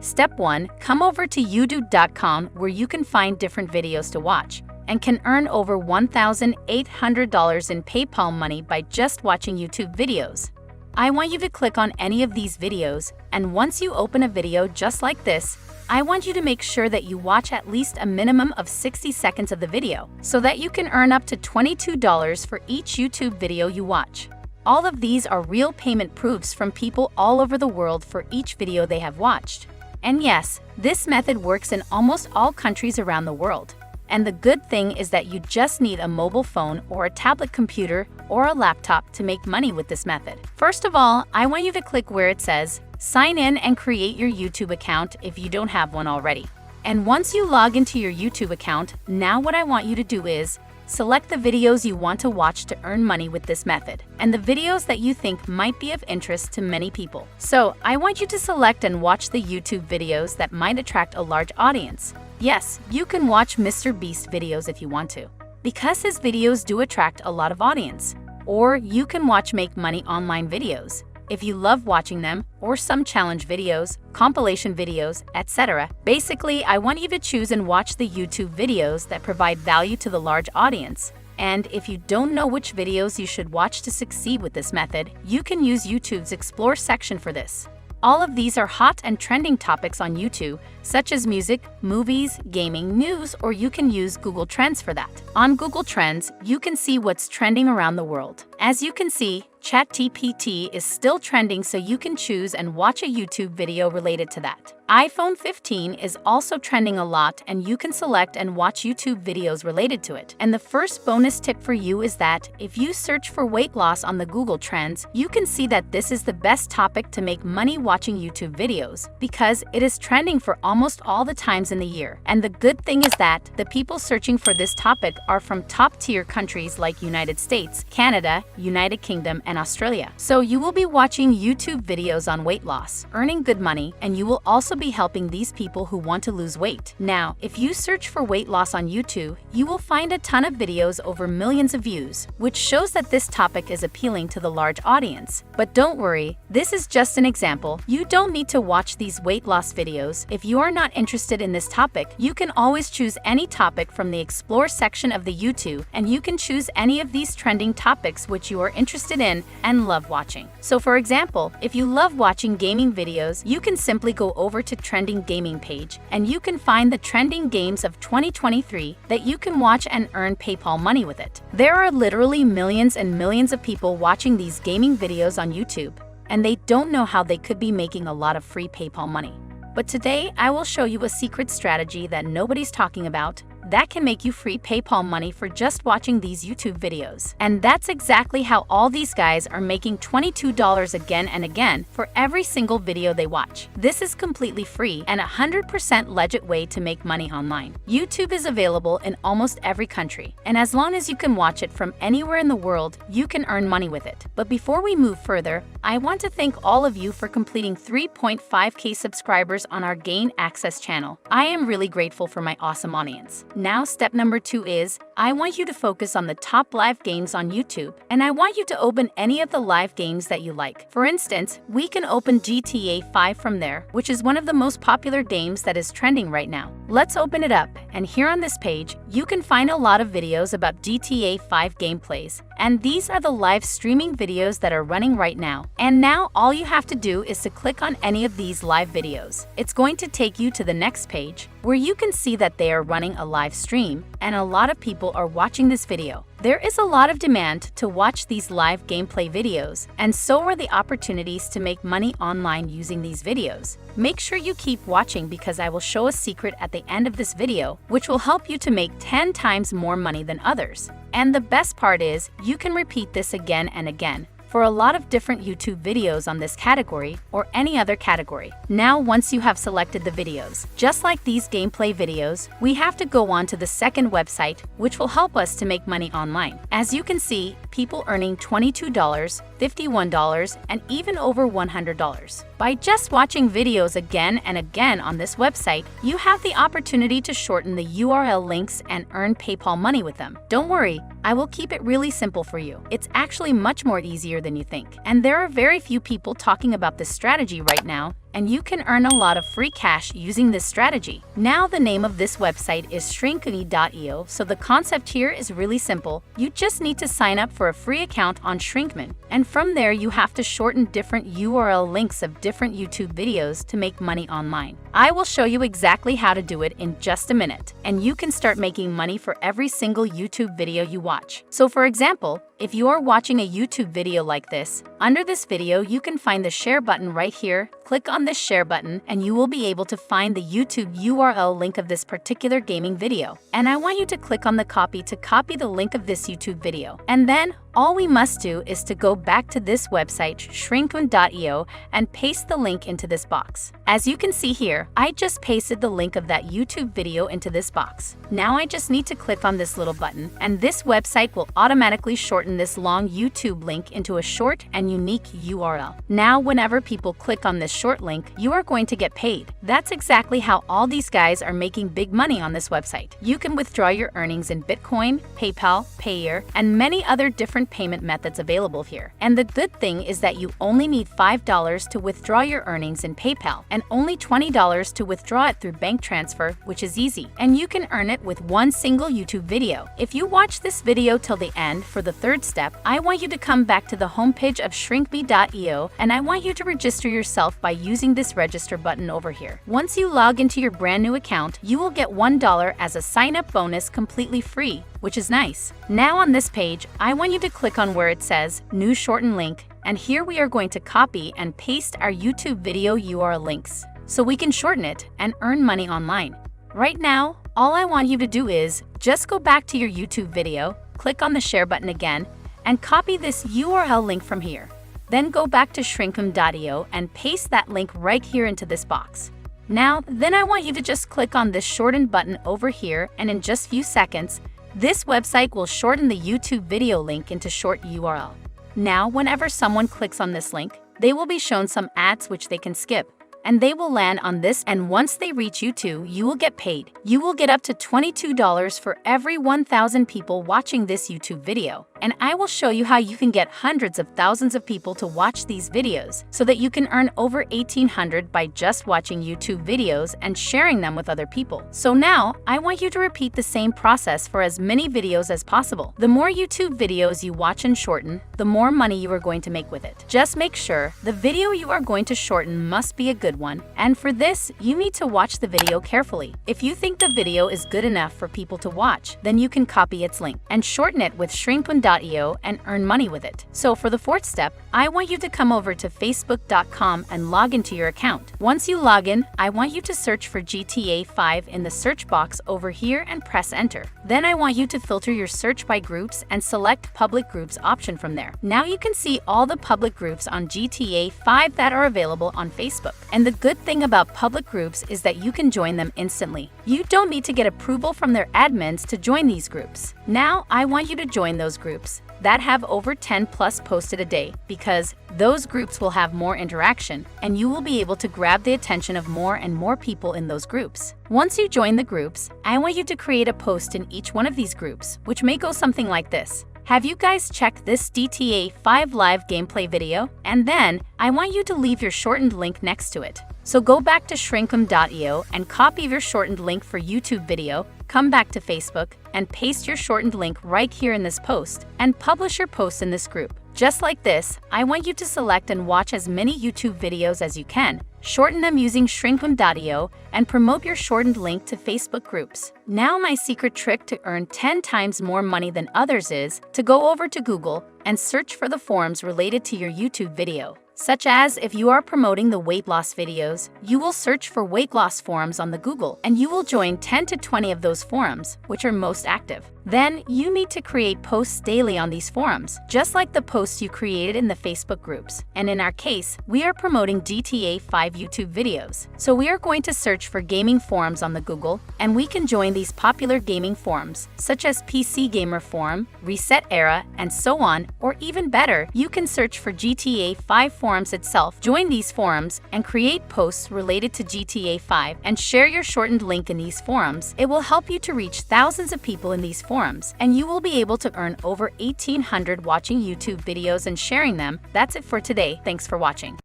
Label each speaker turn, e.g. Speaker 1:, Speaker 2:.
Speaker 1: Step 1. Come over to youtube.com where you can find different videos to watch and can earn over $1,800 in PayPal money by just watching YouTube videos. I want you to click on any of these videos, and once you open a video just like this, I want you to make sure that you watch at least a minimum of 60 seconds of the video so that you can earn up to $22 for each YouTube video you watch. All of these are real payment proofs from people all over the world for each video they have watched. And yes, this method works in almost all countries around the world. And the good thing is that you just need a mobile phone or a tablet computer or a laptop to make money with this method. First of all, I want you to click where it says sign in and create your YouTube account if you don't have one already. And once you log into your YouTube account, now what I want you to do is select the videos you want to watch to earn money with this method, and the videos that you think might be of interest to many people. So, I want you to select and watch the YouTube videos that might attract a large audience. Yes, you can watch Mr. Beast videos if you want to, because his videos do attract a lot of audience. Or you can watch Make Money Online videos, if you love watching them, or some challenge videos, compilation videos, etc. Basically, I want you to choose and watch the YouTube videos that provide value to the large audience. And if you don't know which videos you should watch to succeed with this method, you can use YouTube's Explore section for this. All of these are hot and trending topics on YouTube, such as music, movies, gaming, news, or you can use Google Trends for that. On Google Trends, you can see what's trending around the world. As you can see, ChatGPT is still trending, so you can choose and watch a YouTube video related to that. iPhone 15 is also trending a lot, and you can select and watch YouTube videos related to it. And the first bonus tip for you is that if you search for weight loss on the Google Trends, you can see that this is the best topic to make money watching YouTube videos, because it is trending for almost all the times in the year. And the good thing is that the people searching for this topic are from top-tier countries like United States, Canada, United Kingdom, and Australia. So you will be watching YouTube videos on weight loss, earning good money, and you will also be helping these people who want to lose weight. Now, if you search for weight loss on YouTube, you will find a ton of videos over millions of views, which shows that this topic is appealing to the large audience. But don't worry, this is just an example. You don't need to watch these weight loss videos. If you are not interested in this topic, you can always choose any topic from the Explore section of the YouTube, and you can choose any of these trending topics which you are interested in and love watching. So for example, if you love watching gaming videos, you can simply go over to Trending Gaming page, and you can find the trending games of 2023 that you can watch and earn PayPal money with it. There are literally millions and millions of people watching these gaming videos on YouTube, and they don't know how they could be making a lot of free PayPal money. But today, I will show you a secret strategy that nobody's talking about that can make you free PayPal money for just watching these YouTube videos. And that's exactly how all these guys are making $22 again and again for every single video they watch. This is completely free and 100% legit way to make money online. YouTube is available in almost every country, and as long as you can watch it from anywhere in the world, you can earn money with it. But before we move further, I want to thank all of you for completing 3.5K subscribers on our Gain Access channel. I am really grateful for my awesome audience. Now, step number 2 is, I want you to focus on the top live games on YouTube, and I want you to open any of the live games that you like. For instance, we can open GTA 5 from there, which is one of the most popular games that is trending right now. Let's open it up, and here on this page, you can find a lot of videos about GTA 5 gameplays, and these are the live streaming videos that are running right now. And now all you have to do is to click on any of these live videos. It's going to take you to the next page, where you can see that they are running a live stream, and a lot of people are watching this video. There is a lot of demand to watch these live gameplay videos, and so are the opportunities to make money online using these videos. Make sure you keep watching, because I will show a secret at the end of this video, which will help you to make 10 times more money than others. And the best part is, you can repeat this again and again for a lot of different YouTube videos on this category or any other category. Now, once you have selected the videos, just like these gameplay videos, we have to go on to the second website, which will help us to make money online. As you can see, people earning $22, $51, and even over $100. By just watching videos again and again on this website, you have the opportunity to shorten the URL links and earn PayPal money with them. Don't worry, I will keep it really simple for you. It's actually much more easier than you think. And there are very few people talking about this strategy right now and you can earn a lot of free cash using this strategy. Now, the name of this website is shrinkme.io, so the concept here is really simple. You just need to sign up for a free account on Shrinkme, and from there you have to shorten different URL links of different YouTube videos to make money online. I will show you exactly how to do it in just a minute, and you can start making money for every single YouTube video you watch. So for example, if you are watching a YouTube video like this, under this video you can find the share button right here. Click on this share button and you will be able to find the YouTube URL link of this particular gaming video. And I want you to click on the copy to copy the link of this YouTube video. And then all we must do is to go back to this website, shrinkme.io, and paste the link into this box. As you can see here, I just pasted the link of that YouTube video into this box. Now I just need to click on this little button, and this website will automatically shorten this long YouTube link into a short and unique URL. Now, whenever people click on this short link, you are going to get paid. That's exactly how all these guys are making big money on this website. You can withdraw your earnings in Bitcoin, PayPal, Payeer, and many other different payment methods available here. And the good thing is that you only need $5 to withdraw your earnings in PayPal and only $20 to withdraw it through bank transfer, which is easy. And you can earn it with one single YouTube video. If you watch this video till the end, for the third step, I want you to come back to the homepage of shrinkme.io, and I want you to register yourself by using this register button over here. Once you log into your brand new account, you will get $1 as a sign-up bonus completely free, which is nice. Now on this page, I want you to click on where it says New Shorten Link, and here we are going to copy and paste our YouTube video URL links so we can shorten it and earn money online. Right now, all I want you to do is just go back to your YouTube video, click on the share button again, and copy this URL link from here. Then go back to shrinkme.io and paste that link right here into this box. Then I want you to just click on this shorten button over here, and in just a few seconds, this website will shorten the YouTube video link into short URL. Now, whenever someone clicks on this link, they will be shown some ads which they can skip, and they will land on this, and once they reach YouTube, you will get paid. You will get up to $22 for every 1,000 people watching this YouTube video. And I will show you how you can get hundreds of thousands of people to watch these videos so that you can earn over $1,800 by just watching YouTube videos and sharing them with other people. So now, I want you to repeat the same process for as many videos as possible. The more YouTube videos you watch and shorten, the more money you are going to make with it. Just make sure the video you are going to shorten must be a good one, and for this, you need to watch the video carefully. If you think the video is good enough for people to watch, then you can copy its link and shorten it with shrinkme.io and earn money with it. So for the fourth step, I want you to come over to facebook.com and log into your account. Once you log in, I want you to search for GTA 5 in the search box over here and press enter. Then I want you to filter your search by groups and select public groups option from there. Now you can see all the public groups on GTA 5 that are available on Facebook. And the good thing about public groups is that you can join them instantly. You don't need to get approval from their admins to join these groups. Now, I want you to join those groups that have over 10 plus posted a day, because those groups will have more interaction and you will be able to grab the attention of more and more people in those groups. Once you join the groups, I want you to create a post in each one of these groups, which may go something like this. Have you guys checked this GTA 5 live gameplay video? And then, I want you to leave your shortened link next to it. So go back to shrinkme.io and copy your shortened link for YouTube video, come back to Facebook, and paste your shortened link right here in this post, and publish your post in this group. Just like this, I want you to select and watch as many YouTube videos as you can, shorten them using shrinkme.io, and promote your shortened link to Facebook groups. Now my secret trick to earn 10 times more money than others is to go over to Google and search for the forums related to your YouTube video. Such as if you are promoting the weight loss videos, you will search for weight loss forums on the Google, and you will join 10 to 20 of those forums, which are most active. Then you need to create posts daily on these forums, just like the posts you created in the Facebook groups. And in our case, we are promoting GTA 5 YouTube videos. So we are going to search for gaming forums on the Google, and we can join these popular gaming forums, such as PC Gamer Forum, Reset Era, and so on, or even better, you can search for GTA 5 forums itself, join these forums, and create posts related to GTA 5, and share your shortened link in these forums. It will help you to reach thousands of people in these forums, and you will be able to earn over $1,800 watching YouTube videos and sharing them. That's it for today. Thanks for watching.